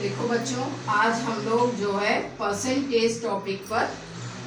देखो बच्चों, आज हम लोग जो है परसेंटेज टॉपिक पर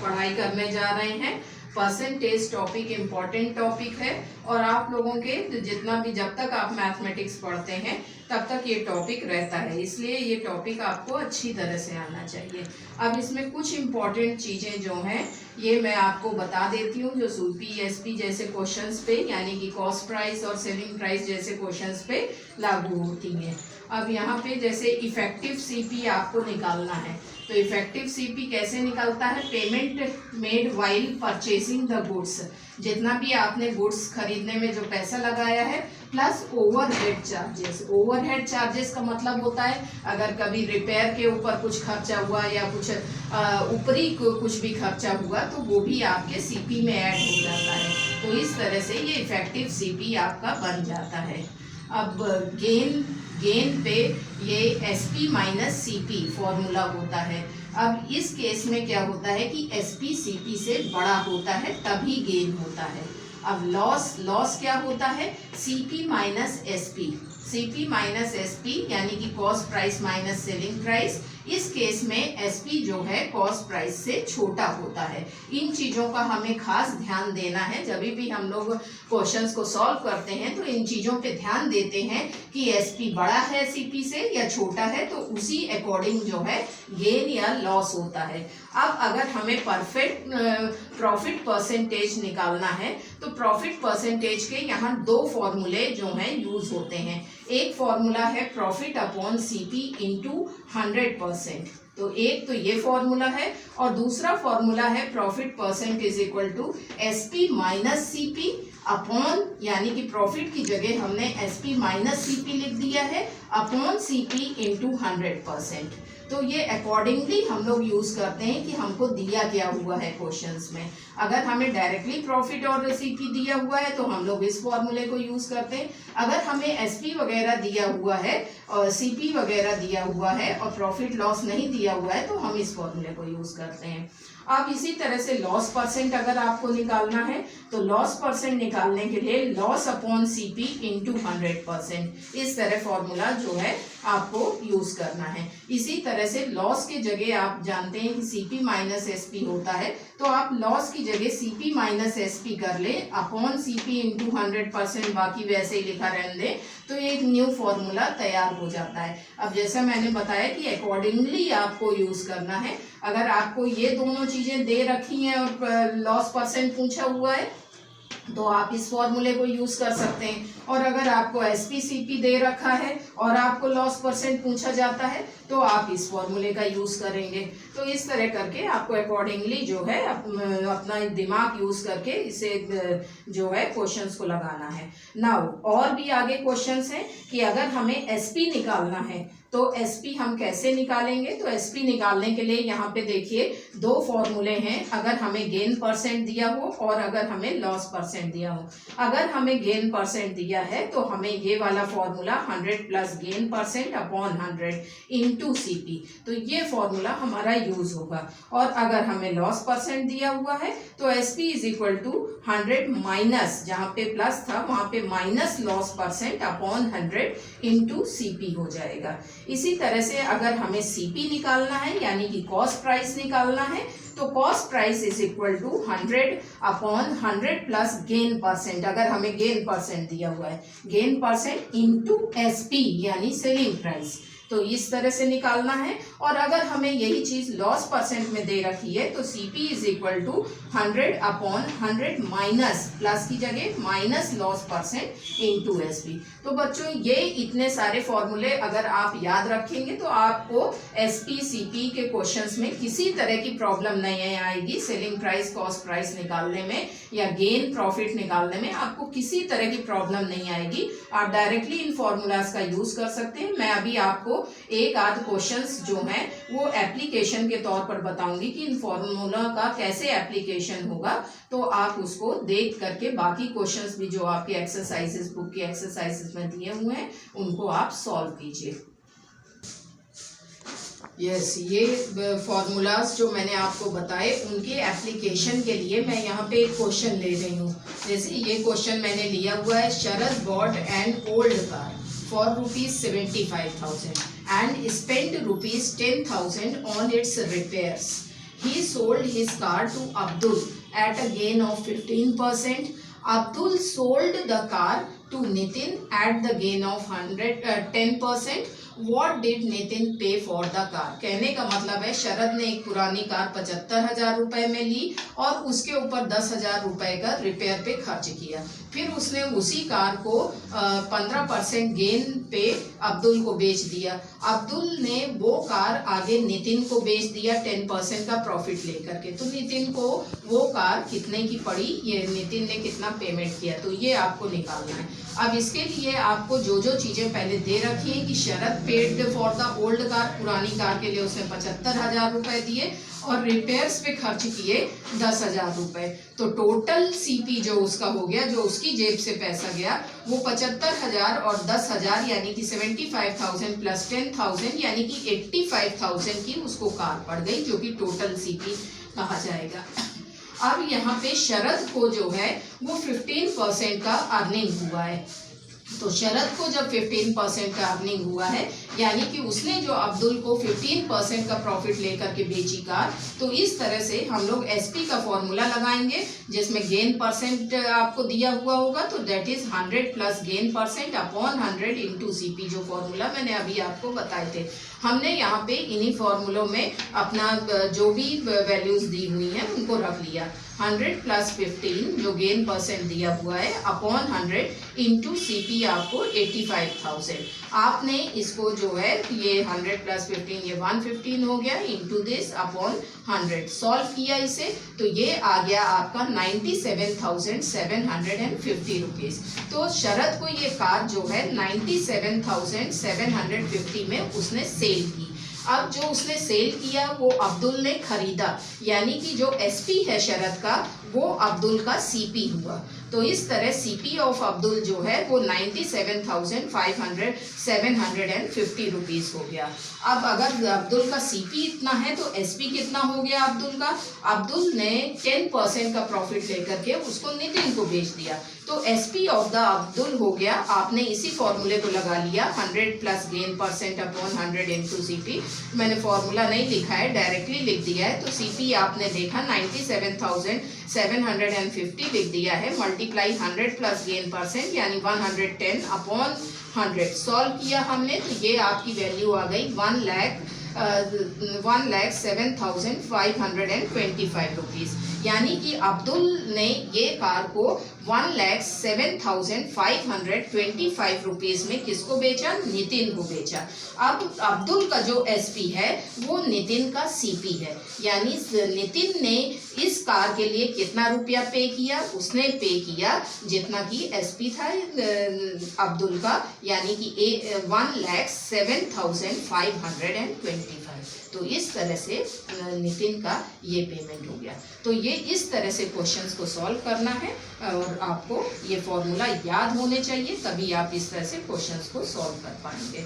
पढ़ाई करने जा रहे हैं। परसेंटेज टॉपिक इम्पॉर्टेंट टॉपिक है और आप लोगों के जितना भी जब तक आप मैथमेटिक्स पढ़ते हैं तब तक ये टॉपिक रहता है, इसलिए ये टॉपिक आपको अच्छी तरह से आना चाहिए। अब इसमें कुछ इम्पॉर्टेंट चीज़ें जो हैं ये मैं आपको बता देती हूँ, जो सूपी एसपी जैसे क्वेश्चंस पे यानी कि कॉस्ट प्राइस और सेलिंग प्राइस जैसे क्वेश्चंस पे लागू होती हैं। अब यहाँ पे जैसे इफेक्टिव सीपी आपको निकालना है, तो इफेक्टिव सीपी कैसे निकलता है? Payment made while purchasing the goods, जितना भी आपने गुड्स खरीदने में जो पैसा लगाया है plus overhead charges. Overhead charges का मतलब होता है अगर कभी रिपेयर के ऊपर कुछ खर्चा हुआ या कुछ ऊपरी कुछ भी खर्चा हुआ तो वो भी आपके सीपी में ऐड हो जाता है। तो इस तरह से ये इफेक्टिव सीपी आपका बन जाता है। अब गेन पे ये एसपी माइनस सीपी फॉर्मूला होता है। अब इस केस में क्या होता है कि एसपी सीपी से बड़ा होता है तभी गेन होता है। अब लॉस क्या होता है? CP minus SP. CP minus SP यानी कि cost price minus selling price. इस केस में एसपी जो है कॉस्ट प्राइस से छोटा होता है। इन चीज़ों का हमें खास ध्यान देना है। जब भी हम लोग क्वेश्चंस को सॉल्व करते हैं तो इन चीज़ों पे ध्यान देते हैं कि एसपी बड़ा है सीपी से या छोटा है, तो उसी अकॉर्डिंग जो है गेन या लॉस होता है। अब अगर हमें परफेक्ट प्रॉफिट परसेंटेज निकालना है तो प्रॉफिट परसेंटेज के यहाँ दो फॉर्मूले जो हैं यूज होते हैं। एक फॉर्मूला है प्रॉफिट अपॉन सीपी इंटू 100%, तो एक तो ये फॉर्मूला है और दूसरा फॉर्मूला है profit percent is equal to SP minus CP upon, यानी कि प्रॉफिट की जगह हमने एसपी माइनस सीपी लिख दिया है, अपॉन सीपी इंटू 100%। तो ये अकॉर्डिंगली हम लोग यूज करते हैं कि हमको दिया क्या हुआ है क्वेश्चंस में। अगर हमें डायरेक्टली प्रॉफिट और सीपी दिया हुआ है तो हम लोग इस फॉर्मूले को यूज करते हैं। अगर हमें एसपी वगैरह दिया हुआ है और सीपी वगैरह दिया हुआ है और प्रॉफिट लॉस नहीं दिया हुआ है तो हम इस फॉर्मूले को यूज करते हैं। अब इसी तरह से लॉस परसेंट अगर आपको निकालना है तो लॉस परसेंट निकालने के लिए लॉस अपॉन सीपी इंटू 100%, इस तरह फॉर्मूला जो है आपको यूज करना है। इसी तरह से लॉस के जगह आप जानते हैं कि सीपी माइनस एसपी होता है, तो आप लॉस की जगह सीपी माइनस एसपी कर ले अपॉन सीपी इंटू 100%, बाकी वैसे ही लिखा रहने दें, तो एक न्यू फॉर्मूला तैयार हो जाता है। अब जैसा मैंने बताया कि अकॉर्डिंगली आपको यूज करना है। अगर आपको ये दोनों चीजें दे रखी हैं और लॉस परसेंट पूछा हुआ है तो आप इस फॉर्मूले को यूज कर सकते हैं, और अगर आपको एसपी सीपी दे रखा है और आपको लॉस परसेंट पूछा जाता है तो आप इस फॉर्मूले का यूज करेंगे। तो इस तरह करके आपको अकॉर्डिंगली जो है अपना दिमाग यूज करके इसे जो है क्वेश्चंस को लगाना है। नाउ और भी आगे क्वेश्चंस हैं कि अगर हमें एसपी निकालना है तो एसपी हम कैसे निकालेंगे? तो एसपी निकालने के लिए यहाँ पे देखिए दो फॉर्मूले हैं। अगर हमें गेन परसेंट दिया हो और अगर हमें लॉस परसेंट दिया हो। अगर हमें गेन परसेंट दिया है तो हमें ये वाला formula 100 plus gain percent upon 100 into CP, तो ये फॉर्मूला हमारा यूज होगा। और अगर हमें लॉस परसेंट दिया हुआ है तो SP is equal to 100 minus, जहाँ पे प्लस था वहाँ पे minus loss percent upon 100 into CP हो जाएगा। इसी तरह से अगर हमें सीपी निकालना है यानी कि कॉस्ट प्राइस निकालना है तो cost price is equal to 100 upon 100 plus gain percent, अगर हमें गेन परसेंट दिया हुआ है, गेन परसेंट इंटू एसपी यानी सेलिंग प्राइस, तो इस तरह से निकालना है। और अगर हमें यही चीज लॉस परसेंट में दे रखी है तो CP is equal to 100 upon 100 minus, plus की जगह minus loss percent into SP. तो बच्चों ये इतने सारे फॉर्मूले अगर आप याद रखेंगे तो आपको एसपी सीपी के क्वेश्चंस में किसी तरह की प्रॉब्लम नहीं आएगी। सेलिंग प्राइस कॉस्ट प्राइस निकालने में या गेन प्रॉफिट निकालने में आपको किसी तरह की प्रॉब्लम नहीं आएगी। आप डायरेक्टली इन फॉर्मूलाज का यूज कर सकते हैं। मैं अभी आपको एक आध क्वेश्चंस जो हैं वो एप्लीकेशन के तौर पर बताऊंगी कि इन फॉर्मूला का कैसे एप्लीकेशन होगा, तो आप उसको देख करके बाकी क्वेश्चंस भी जो आपके एक्सरसाइजेस बुक की एक्सरसाइजेस में दिए हुए हैं उनको आप सॉल्व कीजिए। ये फॉर्मूलाज जो मैंने आपको बताए उनके एप्लीकेशन के लिए मैं यहाँ पे एक क्वेश्चन ले रही हूँ। जैसे ये क्वेश्चन मैंने लिया हुआ है, Sharad bought and old car for ₹75,000 and spent rupees 10,000 on its repairs. He sold his car to Abdul at a gain of 15%. Abdul sold the car to Nitin at the gain of 10%. What did Nitin pay for the car? कहने का मतलब है शरद ने एक पुरानी car 75,000 रुपए में ली और उसके ऊपर 10,000 रुपए का रिपेयर पे खर्च किया। फिर उसने उसी कार को 15% गेन पे अब्दुल को बेच दिया। अब्दुल ने वो कार आगे नितिन को बेच दिया 10% का प्रॉफिट लेकर के। तो नितिन को वो कार कितने की पड़ी, ये नितिन ने कितना पेमेंट किया, तो ये आपको निकालना है। अब इसके लिए आपको जो जो चीज़ें पहले दे रखी है कि Sharad paid for the old car, पुरानी कार के लिए उसने 75,000 रुपए दिए और रिपेयर्स पे खर्च किए 10,000 रुपए। तो टोटल सीपी जो उसका हो गया, जो उसकी जेब से पैसा गया, वो 75,000 और 10,000 यानी कि 75,000 प्लस 10,000 यानी कि 85,000 की उसको कार पड़ गई, जो कि टोटल सीपी कहा जाएगा। अब यहाँ पे शरद को जो है वो 15% का अर्निंग हुआ है। तो शरद को जब 15% का अर्निंग हुआ है यानी कि उसने जो अब्दुल को 15% का प्रॉफिट लेकर के बेची कार, तो इस तरह से हम लोग एसपी का फॉर्मूला लगाएंगे जिसमें गेन परसेंट आपको दिया हुआ होगा। तो that is 100 plus gain percent upon 100 into CP, जो फॉर्मूला मैंने अभी आपको बताए थे। हमने यहाँ पे इन्हीं फॉर्मूलों में अपना जो भी वैल्यूज दी हुई हैं उनको रख लिया। 100 प्लस 15 जो गेन परसेंट दिया हुआ है अपॉन 100 इंटू सीपी आपको 85,000। आपने इसको जो है ये 100 प्लस 15 ये 115 हो गया इंटू दिस अपॉन 100 सॉल्व किया इसे, तो ये आ गया आपका 97,750 रुपीज़। तो शरद को ये कार जो है 97,750 में उसने सेल की। अब जो उसने सेल किया वो अब्दुल ने खरीदा, यानी कि जो एसपी है शरद का वो अब्दुल का सीपी हुआ। तो इस तरह सीपी ऑफ अब्दुल जो है वो 97,750 रुपीज़ हो गया। अब अगर अब्दुल का सीपी इतना है तो एसपी कितना हो गया अब्दुल का? अब्दुल ने 10% का प्रॉफिट लेकर के उसको नितिन को बेच दिया। तो एसपी ऑफ द अब्दुल हो गया, आपने इसी फॉर्मूले को लगा लिया 100 plus gain percent upon 100 into CP. मैंने फॉर्मूला नहीं लिखा है, डायरेक्टली लिख दिया है। तो सीपी आपने देखा 97,750 लिख दिया है, मल्टीप्लाई 100 प्लस गेन परसेंट यानी 110 अपॉन 100 सॉल्व किया हमने, तो ये आपकी वैल्यू आ गई 1,07,525 रुपीज़। यानी कि अब्दुल ने ये कार को 1,07,525 रुपीज़ में किसको बेचा? नितिन को बेचा। अब अब्दुल का जो एसपी है वो नितिन का सीपी है, यानी नितिन ने इस कार के लिए कितना रुपया पे किया? उसने पे किया जितना कि एसपी था अब्दुल का, यानी कि 1,07,525। तो इस तरह से नितिन का ये पेमेंट हो गया। तो ये इस तरह से क्वेश्चंस को सॉल्व करना है और आपको ये फॉर्मूला याद होने चाहिए, तभी आप इस तरह से क्वेश्चंस को सॉल्व कर पाएंगे।